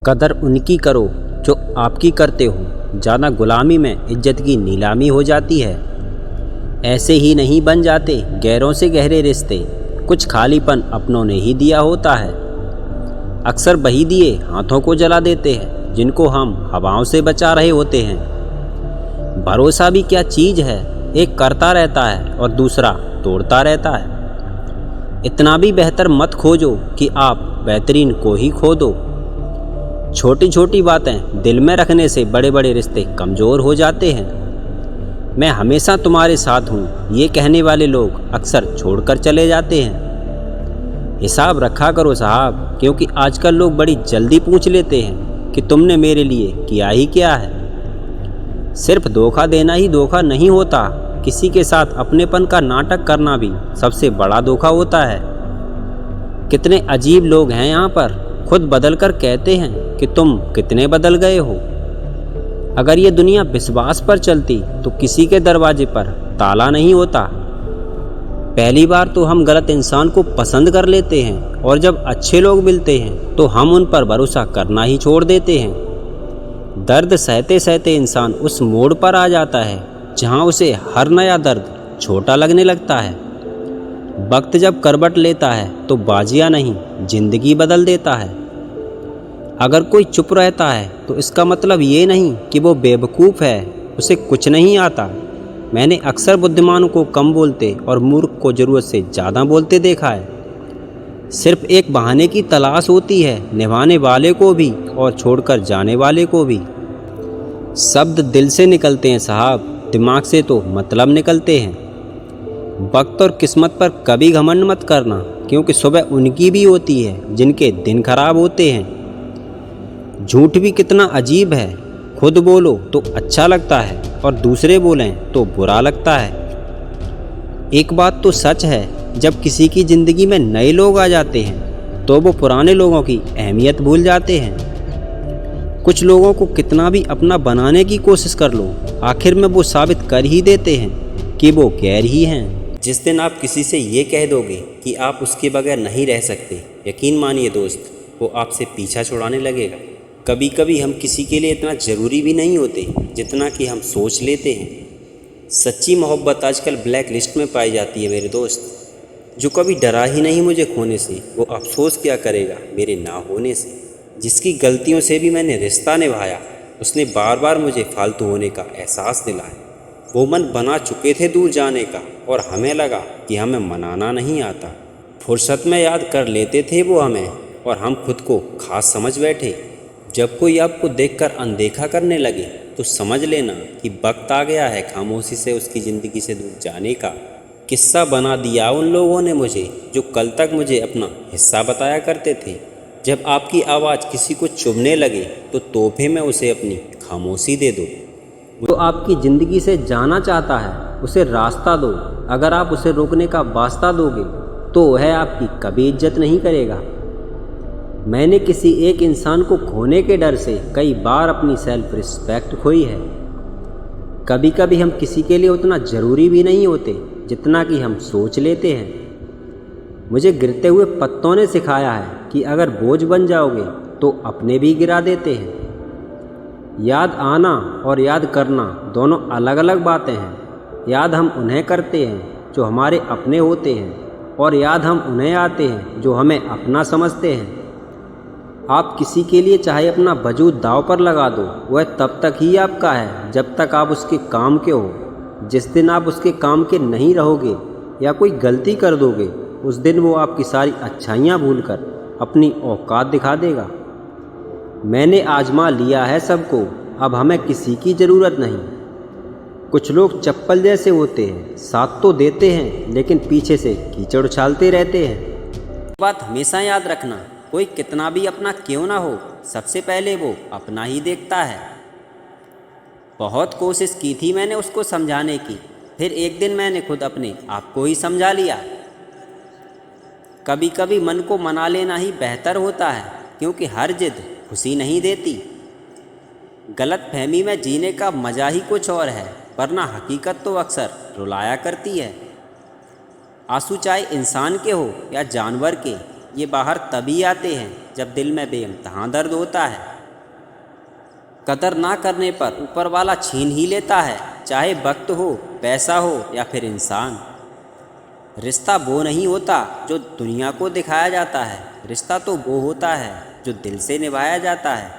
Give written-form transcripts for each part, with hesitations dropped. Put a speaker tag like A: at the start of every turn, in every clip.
A: कदर उनकी करो जो आपकी करते हो, ज़्यादा गुलामी में इज्जत की नीलामी हो जाती है। ऐसे ही नहीं बन जाते गैरों से गहरे रिश्ते, कुछ खालीपन अपनों ने ही दिया होता है। अक्सर वही दिए हाथों को जला देते हैं जिनको हम हवाओं से बचा रहे होते हैं। भरोसा भी क्या चीज़ है, एक करता रहता है और दूसरा तोड़ता रहता है। इतना भी बेहतर मत खोजो कि आप बेहतरीन को ही खो दो। छोटी छोटी बातें दिल में रखने से बड़े बड़े रिश्ते कमज़ोर हो जाते हैं। मैं हमेशा तुम्हारे साथ हूँ ये कहने वाले लोग अक्सर छोड़कर चले जाते हैं। हिसाब रखा करो साहब, क्योंकि आजकल लोग बड़ी जल्दी पूछ लेते हैं कि तुमने मेरे लिए किया ही क्या है। सिर्फ धोखा देना ही धोखा नहीं होता, किसी के साथ अपनेपन का नाटक करना भी सबसे बड़ा धोखा होता है। कितने अजीब लोग हैं यहाँ पर, खुद बदल कर कहते हैं कि तुम कितने बदल गए हो। अगर ये दुनिया विश्वास पर चलती तो किसी के दरवाजे पर ताला नहीं होता। पहली बार तो हम गलत इंसान को पसंद कर लेते हैं और जब अच्छे लोग मिलते हैं तो हम उन पर भरोसा करना ही छोड़ देते हैं। दर्द सहते सहते इंसान उस मोड़ पर आ जाता है जहाँ उसे हर नया दर्द छोटा लगने लगता है। वक्त जब करवट लेता है तो बाजियाँ नहीं, जिंदगी बदल देता है। अगर कोई चुप रहता है तो इसका मतलब ये नहीं कि वो बेवकूफ़ है, उसे कुछ नहीं आता। मैंने अक्सर बुद्धिमानों को कम बोलते और मूर्ख को ज़रूरत से ज़्यादा बोलते देखा है। सिर्फ एक बहाने की तलाश होती है, निभाने वाले को भी और छोड़कर जाने वाले को भी। शब्द दिल से निकलते हैं साहब, दिमाग से तो मतलब निकलते हैं। वक्त और किस्मत पर कभी घमंड मत करना, क्योंकि सुबह उनकी भी होती है जिनके दिन खराब होते हैं। झूठ भी कितना अजीब है, खुद बोलो तो अच्छा लगता है और दूसरे बोलें तो बुरा लगता है। एक बात तो सच है, जब किसी की ज़िंदगी में नए लोग आ जाते हैं तो वो पुराने लोगों की अहमियत भूल जाते हैं। कुछ लोगों को कितना भी अपना बनाने की कोशिश कर लो, आखिर में वो साबित कर ही देते हैं कि वो गैर ही हैं। जिस दिन आप किसी से ये कह दोगे कि आप उसके बगैर नहीं रह सकते, यकीन मानिए दोस्त, वो आपसे पीछा छुड़ाने लगेगा। कभी कभी हम किसी के लिए इतना ज़रूरी भी नहीं होते जितना कि हम सोच लेते हैं। सच्ची मोहब्बत आजकल ब्लैक लिस्ट में पाई जाती है मेरे दोस्त। जो कभी डरा ही नहीं मुझे खोने से, वो अफसोस क्या करेगा मेरे ना होने से। जिसकी गलतियों से भी मैंने रिश्ता निभाया, उसने बार बार मुझे फालतू होने का एहसास दिलाया। वो मन बना चुके थे दूर जाने का और हमें लगा कि हमें मनाना नहीं आता। फुर्सत में याद कर लेते थे वो हमें और हम खुद को खास समझ बैठे। जब कोई आपको देखकर अनदेखा करने लगे तो समझ लेना कि वक्त आ गया है खामोशी से उसकी ज़िंदगी से दूर जाने का। किस्सा बना दिया उन लोगों ने मुझे जो कल तक मुझे अपना हिस्सा बताया करते थे। जब आपकी आवाज़ किसी को चुभने लगे तो तोहफे में उसे अपनी खामोशी दे दो। जो आपकी ज़िंदगी से जाना चाहता है उसे रास्ता दो। अगर आप उसे रोकने का वास्ता दोगे तो वह आपकी कभी इज्जत नहीं करेगा। मैंने किसी एक इंसान को खोने के डर से कई बार अपनी सेल्फ रिस्पेक्ट खोई है। कभी कभी हम किसी के लिए उतना ज़रूरी भी नहीं होते जितना कि हम सोच लेते हैं। मुझे गिरते हुए पत्तों ने सिखाया है कि अगर बोझ बन जाओगे तो अपने भी गिरा देते हैं। याद आना और याद करना दोनों अलग अलग बातें हैं। याद हम उन्हें करते हैं जो हमारे अपने होते हैं, और याद हम उन्हें आते हैं जो हमें अपना समझते हैं। आप किसी के लिए चाहे अपना वजूद दांव पर लगा दो, वह तब तक ही आपका है जब तक आप उसके काम के हो। जिस दिन आप उसके काम के नहीं रहोगे या कोई गलती कर दोगे, उस दिन वो आपकी सारी अच्छाइयाँ भूलकर अपनी औकात दिखा देगा। मैंने आजमा लिया है सबको, अब हमें किसी की ज़रूरत नहीं। कुछ लोग चप्पल जैसे होते हैं, साथ तो देते हैं लेकिन पीछे से कीचड़ उछालते रहते हैं। बात हमेशा याद रखना, कोई कितना भी अपना क्यों ना हो, सबसे पहले वो अपना ही देखता है। बहुत कोशिश की थी मैंने उसको समझाने की, फिर एक दिन मैंने खुद अपने आप को ही समझा लिया। कभी कभी मन को मना लेना ही बेहतर होता है, क्योंकि हर जिद खुशी नहीं देती। गलत फहमी में जीने का मज़ा ही कुछ और है, वरना हकीकत तो अक्सर रुलाया करती है। आंसू चाहे इंसान के हो या जानवर के, ये बाहर तभी आते हैं जब दिल में बेइंतहा दर्द होता है। कदर ना करने पर ऊपर वाला छीन ही लेता है, चाहे वक्त हो, पैसा हो या फिर इंसान। रिश्ता वो नहीं होता जो दुनिया को दिखाया जाता है, रिश्ता तो वो होता है जो दिल से निभाया जाता है।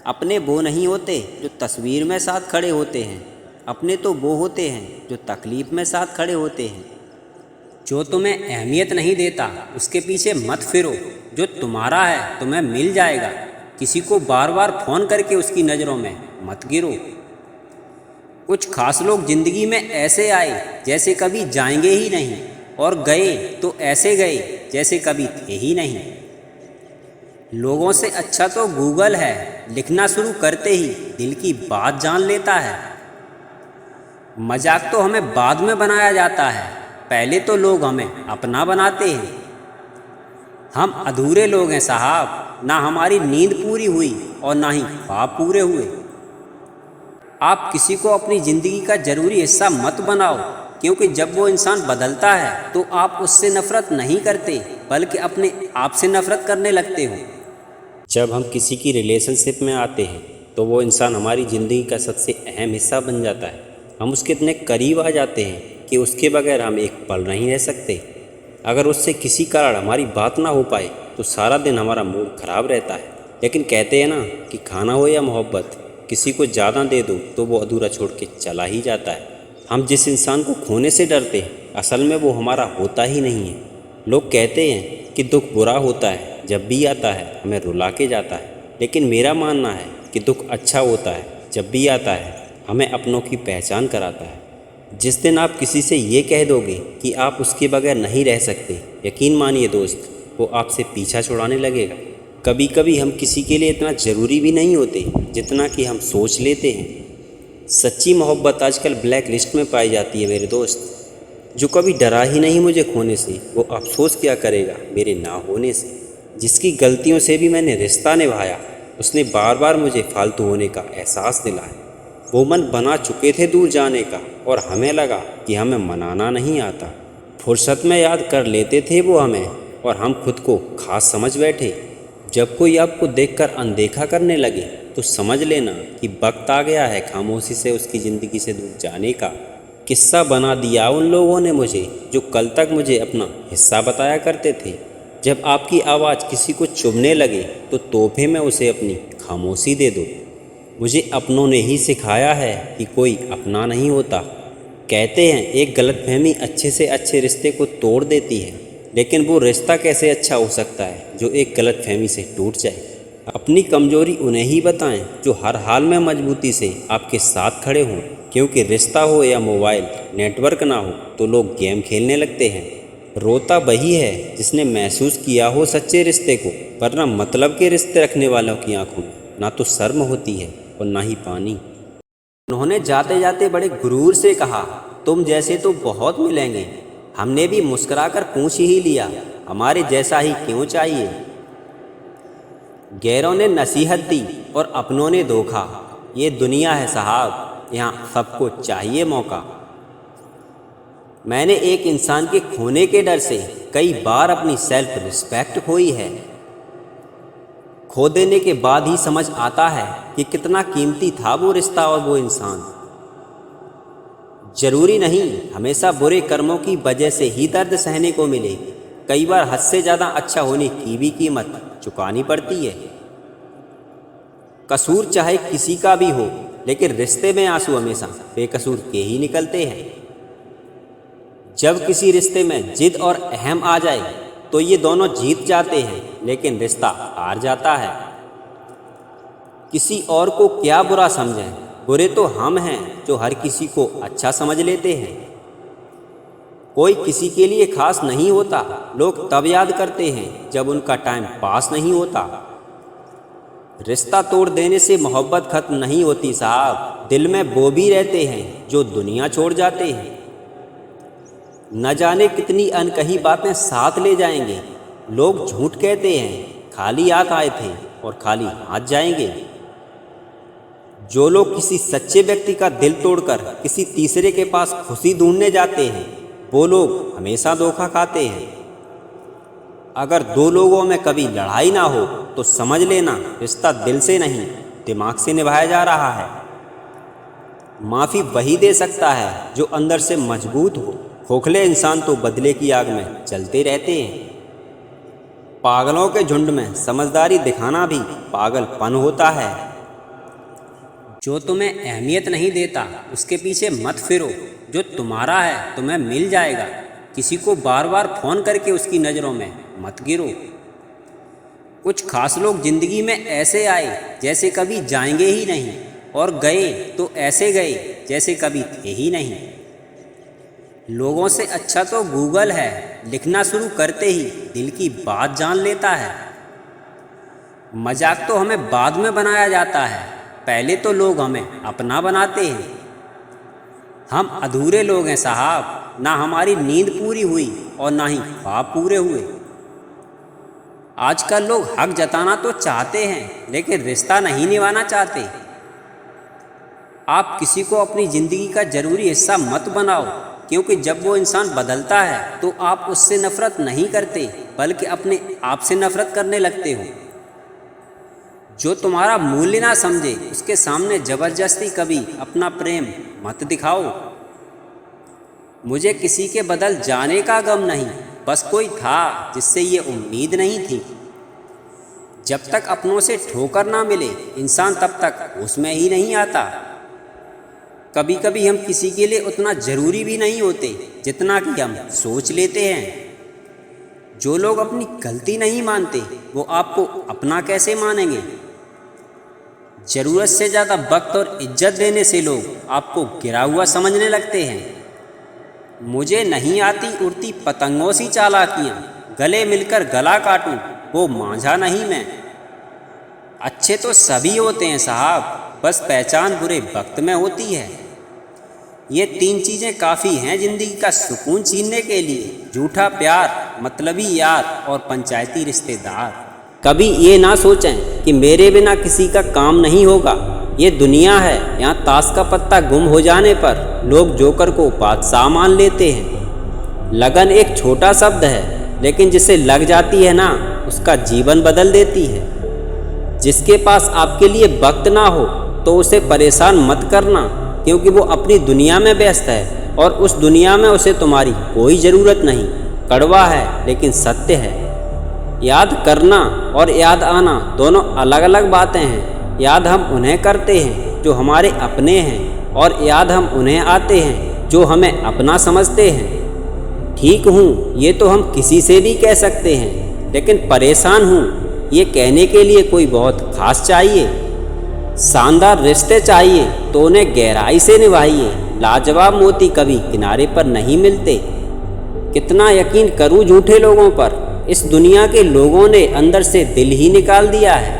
A: अपने वो नहीं होते जो तस्वीर में साथ खड़े होते हैं, अपने तो वो होते हैं जो तकलीफ़ में साथ खड़े होते हैं। जो तुम्हें अहमियत नहीं देता उसके पीछे मत फिरो, जो तुम्हारा है तुम्हें मिल जाएगा। किसी को बार बार फ़ोन करके उसकी नज़रों में मत गिरो। कुछ खास लोग ज़िंदगी में ऐसे आए जैसे कभी जाएंगे ही नहीं, और गए तो ऐसे गए जैसे कभी थे ही नहीं। लोगों से अच्छा तो गूगल है, लिखना शुरू करते ही दिल की बात जान लेता है। मजाक तो हमें बाद में बनाया जाता है, पहले तो लोग हमें अपना बनाते हैं। हम अधूरे लोग हैं साहब, ना हमारी नींद पूरी हुई और ना ही ख्वाब पूरे हुए। आप किसी को अपनी ज़िंदगी का ज़रूरी हिस्सा मत बनाओ, क्योंकि जब वो इंसान बदलता है तो आप उससे नफ़रत नहीं करते बल्कि अपने आप से नफ़रत करने लगते हो। जब हम किसी की रिलेशनशिप में आते हैं तो वो इंसान हमारी ज़िंदगी का सबसे अहम हिस्सा बन जाता है। हम उसके इतने करीब आ जाते हैं कि उसके बगैर हम एक पल नहीं रह सकते। अगर उससे किसी कारण हमारी बात ना हो पाए तो सारा दिन हमारा मूड खराब रहता है। लेकिन कहते हैं ना कि खाना हो या मोहब्बत, किसी को ज़्यादा दे दो तो वो अधूरा छोड़ के चला ही जाता है। हम जिस इंसान को खोने से डरते हैं असल में वो हमारा होता ही नहीं है। लोग कहते हैं कि दुख बुरा होता है, जब भी आता है हमें रुला के जाता है, लेकिन मेरा मानना है कि दुख अच्छा होता है, जब भी आता है हमें अपनों की पहचान कराता है। जिस दिन आप किसी से ये कह दोगे कि आप उसके बगैर नहीं रह सकते, यकीन मानिए दोस्त, वो आपसे पीछा छुड़ाने लगेगा। कभी कभी हम किसी के लिए इतना ज़रूरी भी नहीं होते जितना कि हम सोच लेते हैं। सच्ची मोहब्बत आजकल ब्लैक लिस्ट में पाई जाती है मेरे दोस्त। जो कभी डरा ही नहीं मुझे खोने से, वो अफसोस क्या करेगा मेरे ना होने से। जिसकी गलतियों से भी मैंने रिश्ता निभाया, उसने बार बार मुझे फालतू होने का एहसास दिलाया। वो मन बना चुके थे दूर जाने का, और हमें लगा कि हमें मनाना नहीं आता। फुर्सत में याद कर लेते थे वो हमें, और हम खुद को खास समझ बैठे। जब कोई आपको देखकर अनदेखा करने लगे तो समझ लेना कि वक्त आ गया है खामोशी से उसकी ज़िंदगी से दूर जाने का। किस्सा बना दिया उन लोगों ने मुझे जो कल तक मुझे अपना हिस्सा बताया करते थे। जब आपकी आवाज़ किसी को चुभने लगे तो तोहफे में उसे अपनी खामोशी दे दो। मुझे अपनों ने ही सिखाया है कि कोई अपना नहीं होता। कहते हैं एक गलतफहमी अच्छे से अच्छे रिश्ते को तोड़ देती है, लेकिन वो रिश्ता कैसे अच्छा हो सकता है जो एक गलतफहमी से टूट जाए। अपनी कमजोरी उन्हें ही बताएं जो हर हाल में मजबूती से आपके साथ खड़े हों, क्योंकि रिश्ता हो या मोबाइल नेटवर्क ना हो तो लोग गेम खेलने लगते हैं। रोता वही है जिसने महसूस किया हो सच्चे रिश्ते को, वरना मतलब के रिश्ते रखने वालों की आंखों में ना तो शर्म होती है और ना ही पानी। उन्होंने जाते जाते बड़े गुरूर से कहा, तुम जैसे तो बहुत मिलेंगे। हमने भी मुस्कुराकर पूछ ही लिया, हमारे जैसा ही क्यों चाहिए। गैरों ने नसीहत दी और अपनों ने धोखा। ये दुनिया है साहब, यहाँ सबको चाहिए मौका। मैंने एक इंसान के खोने के डर से कई बार अपनी सेल्फ रिस्पेक्ट खोई है। खो देने के बाद ही समझ आता है कि कितना कीमती था वो रिश्ता और वो इंसान। जरूरी नहीं हमेशा बुरे कर्मों की वजह से ही दर्द सहने को मिले, कई बार हद से ज़्यादा अच्छा होने की भी कीमत चुकानी पड़ती है। कसूर चाहे किसी का भी हो, लेकिन रिश्ते में आंसू हमेशा बेकसूर के ही निकलते हैं। जब किसी रिश्ते में जिद और अहम आ जाए तो ये दोनों जीत जाते हैं, लेकिन रिश्ता हार जाता है। किसी और को क्या बुरा समझें, बुरे तो हम हैं जो हर किसी को अच्छा समझ लेते हैं। कोई किसी के लिए खास नहीं होता, लोग तब याद करते हैं जब उनका टाइम पास नहीं होता। रिश्ता तोड़ देने से मोहब्बत खत्म नहीं होती साहब, दिल में वो भी रहते हैं जो दुनिया छोड़ जाते हैं। न जाने कितनी अनकही बातें साथ ले जाएंगे। लोग झूठ कहते हैं, खाली हाथ आए थे और खाली हाथ जाएंगे। जो लोग किसी सच्चे व्यक्ति का दिल तोड़कर किसी तीसरे के पास खुशी ढूंढने जाते हैं, वो लोग हमेशा धोखा खाते हैं। अगर दो लोगों में कभी लड़ाई ना हो तो समझ लेना रिश्ता दिल से नहीं दिमाग से निभाया जा रहा है। माफ़ी वही दे सकता है जो अंदर से मजबूत हो। खोखले इंसान तो बदले की आग में चलते रहते हैं। पागलों के झुंड में समझदारी दिखाना भी पागलपन होता है। जो तुम्हें अहमियत नहीं देता उसके पीछे मत फिरो। जो तुम्हारा है तुम्हें मिल जाएगा। किसी को बार बार फ़ोन करके उसकी नज़रों में मत गिरो। कुछ खास लोग ज़िंदगी में ऐसे आए जैसे कभी जाएंगे ही नहीं, और गए तो ऐसे गए जैसे कभी थे ही नहीं। लोगों से अच्छा तो गूगल है, लिखना शुरू करते ही दिल की बात जान लेता है। मजाक तो हमें बाद में बनाया जाता है, पहले तो लोग हमें अपना बनाते हैं। हम अधूरे लोग हैं साहब, ना हमारी नींद पूरी हुई और ना ही ख्वाब पूरे हुए। आजकल लोग हक जताना तो चाहते हैं लेकिन रिश्ता नहीं निभाना चाहते। आप किसी को अपनी ज़िंदगी का ज़रूरी हिस्सा मत बनाओ, क्योंकि जब वो इंसान बदलता है तो आप उससे नफ़रत नहीं करते बल्कि अपने आप से नफ़रत करने लगते हो। जो तुम्हारा मूल्य ना समझे उसके सामने ज़बरदस्ती कभी अपना प्रेम मत दिखाओ। मुझे किसी के बदल जाने का गम नहीं, बस कोई था जिससे ये उम्मीद नहीं थी। जब तक अपनों से ठोकर ना मिले इंसान तब तक उसमें ही नहीं आता। कभी कभी हम किसी के लिए उतना ज़रूरी भी नहीं होते जितना कि हम सोच लेते हैं। जो लोग अपनी गलती नहीं मानते वो आपको अपना कैसे मानेंगे। ज़रूरत से ज़्यादा वक्त और इज्जत देने से लोग आपको गिरा हुआ समझने लगते हैं। मुझे नहीं आती उड़ती पतंगों सी चालाकियाँ, गले मिलकर गला काटूं वो मांझा नहीं मैं। अच्छे तो सभी होते हैं साहब, बस पहचान बुरे वक्त में होती है। ये 3 चीज़ें काफ़ी हैं ज़िंदगी का सुकून छीनने के लिए: झूठा प्यार, मतलबी यार और पंचायती रिश्तेदार। कभी ये ना सोचें कि मेरे बिना किसी का काम नहीं होगा। ये दुनिया है, यहाँ ताश का पत्ता गुम हो जाने पर लोग जोकर को बादशाह मान लेते हैं। लगन एक छोटा शब्द है लेकिन जिसे लग जाती है ना उसका जीवन बदल देती है। जिसके पास आपके लिए वक्त ना हो तो उसे परेशान मत करना, क्योंकि वो अपनी दुनिया में व्यस्त है और उस दुनिया में उसे तुम्हारी कोई ज़रूरत नहीं। कड़वा है लेकिन सत्य है। याद करना और याद आना दोनों अलग अलग बातें हैं। याद हम उन्हें करते हैं जो हमारे अपने हैं, और याद हम उन्हें आते हैं जो हमें अपना समझते हैं। ठीक हूँ ये तो हम किसी से भी कह सकते हैं, लेकिन परेशान हूँ ये कहने के लिए कोई बहुत खास चाहिए। शानदार रिश्ते चाहिए तो उन्हें गहराई से निभाइए। लाजवाब मोती कभी किनारे पर नहीं मिलते। कितना यकीन करूं झूठे लोगों पर, इस दुनिया के लोगों ने अंदर से दिल ही निकाल दिया है।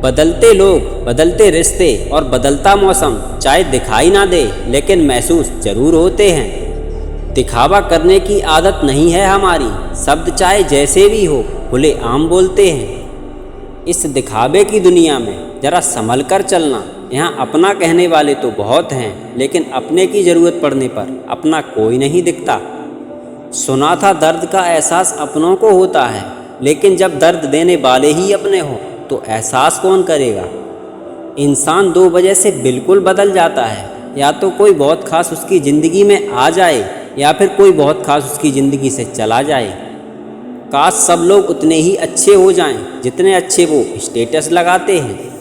A: बदलते लोग, बदलते रिश्ते और बदलता मौसम चाहे दिखाई ना दे लेकिन महसूस जरूर होते हैं। दिखावा करने की आदत नहीं है हमारी, शब्द चाहे जैसे भी हो खुले आम बोलते हैं। इस दिखावे की दुनिया में ज़रा संभल कर चलना। यहाँ अपना कहने वाले तो बहुत हैं, लेकिन अपने की ज़रूरत पड़ने पर अपना कोई नहीं दिखता। सुना था दर्द का एहसास अपनों को होता है, लेकिन जब दर्द देने वाले ही अपने हो तो एहसास कौन करेगा। इंसान 2 वजह से बिल्कुल बदल जाता है, या तो कोई बहुत खास उसकी ज़िंदगी में आ जाए या फिर कोई बहुत खास उसकी ज़िंदगी से चला जाए। काश सब लोग उतने ही अच्छे हो जाएं जितने अच्छे वो स्टेटस लगाते हैं।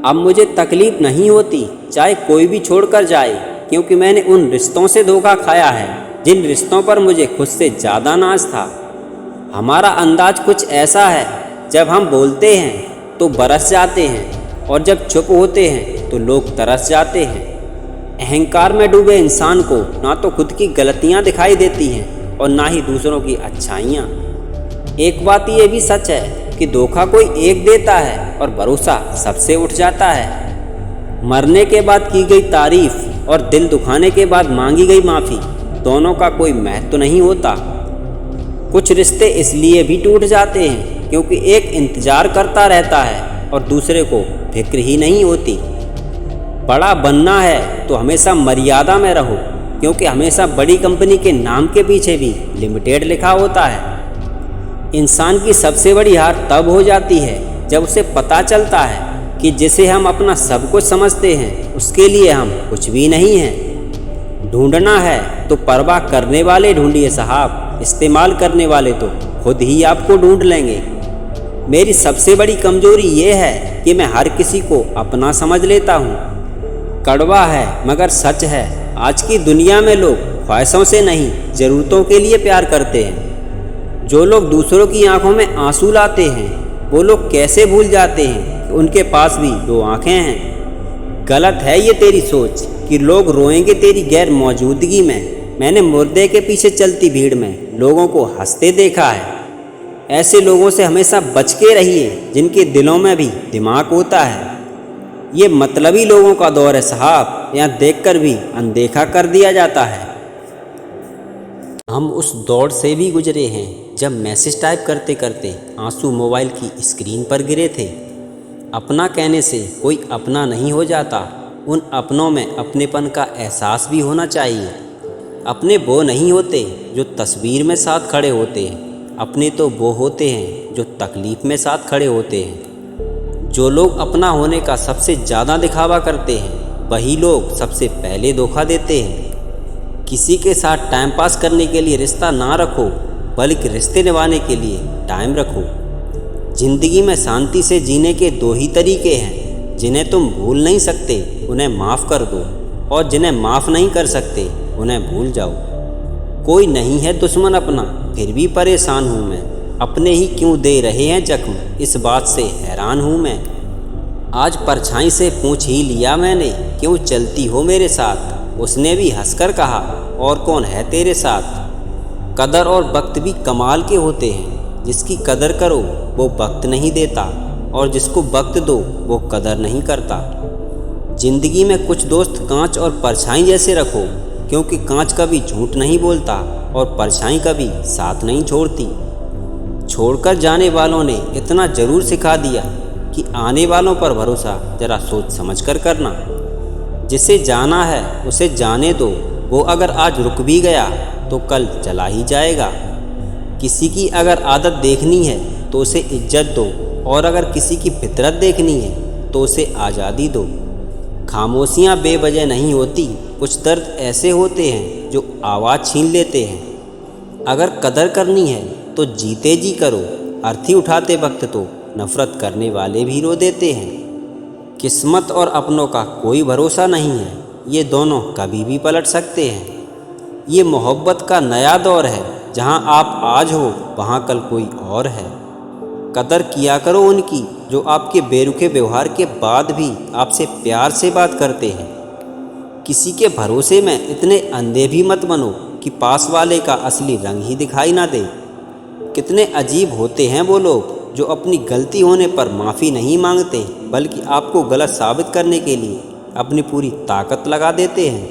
A: अब मुझे तकलीफ़ नहीं होती चाहे कोई भी छोड़कर जाए, क्योंकि मैंने उन रिश्तों से धोखा खाया है जिन रिश्तों पर मुझे खुद से ज़्यादा नाज था। हमारा अंदाज कुछ ऐसा है, जब हम बोलते हैं तो बरस जाते हैं और जब चुप होते हैं तो लोग तरस जाते हैं। अहंकार में डूबे इंसान को ना तो खुद की गलतियाँ दिखाई देती हैं और ना ही दूसरों की अच्छाइयाँ। एक बात ये भी सच है कि धोखा कोई एक देता है और भरोसा सबसे उठ जाता है। मरने के बाद की गई तारीफ और दिल दुखाने के बाद मांगी गई माफ़ी, दोनों का कोई महत्व नहीं होता। कुछ रिश्ते इसलिए भी टूट जाते हैं क्योंकि एक इंतज़ार करता रहता है और दूसरे को फिक्र ही नहीं होती। बड़ा बनना है तो हमेशा मर्यादा में रहो, क्योंकि हमेशा बड़ी कंपनी के नाम के पीछे भी लिमिटेड लिखा होता है। इंसान की सबसे बड़ी हार तब हो जाती है जब उसे पता चलता है कि जिसे हम अपना सब कुछ समझते हैं उसके लिए हम कुछ भी नहीं हैं। ढूंढना है तो परवाह करने वाले ढूंढिए साहब, इस्तेमाल करने वाले तो खुद ही आपको ढूंढ लेंगे। मेरी सबसे बड़ी कमजोरी ये है कि मैं हर किसी को अपना समझ लेता हूँ। कड़वा है मगर सच है, आज की दुनिया में लोग ख्वाहिशों से नहीं ज़रूरतों के लिए प्यार करते हैं। जो लोग दूसरों की आंखों में आंसू लाते हैं वो लोग कैसे भूल जाते हैं कि उनके पास भी दो आंखें हैं। गलत है ये तेरी सोच कि लोग रोएंगे तेरी गैर मौजूदगी में। मैंने मुर्दे के पीछे चलती भीड़ में लोगों को हंसते देखा है। ऐसे लोगों से हमेशा बच के रहिए जिनके दिलों में भी दिमाग होता है। ये मतलबी लोगों का दौर है साहब, यहाँ देखकर भी अनदेखा कर दिया जाता है। हम उस दौर से भी गुजरे हैं जब मैसेज टाइप करते करते आंसू मोबाइल की स्क्रीन पर गिरे थे। अपना कहने से कोई अपना नहीं हो जाता, उन अपनों में अपनेपन का एहसास भी होना चाहिए। अपने वो नहीं होते जो तस्वीर में साथ खड़े होते हैं, अपने तो वो होते हैं जो तकलीफ़ में साथ खड़े होते हैं। जो लोग अपना होने का सबसे ज़्यादा दिखावा करते हैं वही लोग सबसे पहले धोखा देते हैं। किसी के साथ टाइम पास करने के लिए रिश्ता ना रखो, बल्कि रिश्ते निभाने के लिए टाइम रखो। ज़िंदगी में शांति से जीने के दो ही तरीके हैं, जिन्हें तुम भूल नहीं सकते उन्हें माफ़ कर दो, और जिन्हें माफ़ नहीं कर सकते उन्हें भूल जाओ। कोई नहीं है दुश्मन अपना, फिर भी परेशान हूँ मैं। अपने ही क्यों दे रहे हैं जख्म, इस बात से हैरान हूँ मैं। आज परछाई से पूछ ही लिया मैंने, क्यों चलती हो मेरे साथ। उसने भी हंसकर कहा, और कौन है तेरे साथ। कदर और वक्त भी कमाल के होते हैं, जिसकी कदर करो वो वक्त नहीं देता, और जिसको वक्त दो वो कदर नहीं करता। ज़िंदगी में कुछ दोस्त कांच और परछाई जैसे रखो, क्योंकि कांच कभी झूठ नहीं बोलता और परछाई कभी साथ नहीं छोड़ती। छोड़कर जाने वालों ने इतना ज़रूर सिखा दिया कि आने वालों पर भरोसा ज़रा सोच समझ कर करना। जिसे जाना है उसे जाने दो, वो अगर आज रुक भी गया तो कल चला ही जाएगा। किसी की अगर आदत देखनी है तो उसे इज्जत दो, और अगर किसी की फितरत देखनी है तो उसे आज़ादी दो। खामोशियाँ बेवजह नहीं होती, कुछ दर्द ऐसे होते हैं जो आवाज़ छीन लेते हैं। अगर कदर करनी है तो जीते जी करो, अर्थी उठाते वक्त तो नफ़रत करने वाले भी रो देते हैं। किस्मत और अपनों का कोई भरोसा नहीं है, ये दोनों कभी भी पलट सकते हैं। ये मोहब्बत का नया दौर है, जहाँ आप आज हो वहाँ कल कोई और है। कदर किया करो उनकी जो आपके बेरुखे व्यवहार के बाद भी आपसे प्यार से बात करते हैं। किसी के भरोसे में इतने अंधे भी मत बनो कि पास वाले का असली रंग ही दिखाई ना दे। कितने अजीब होते हैं वो लोग जो अपनी गलती होने पर माफ़ी नहीं मांगते, बल्कि आपको गलत साबित करने के लिए अपनी पूरी ताकत लगा देते हैं।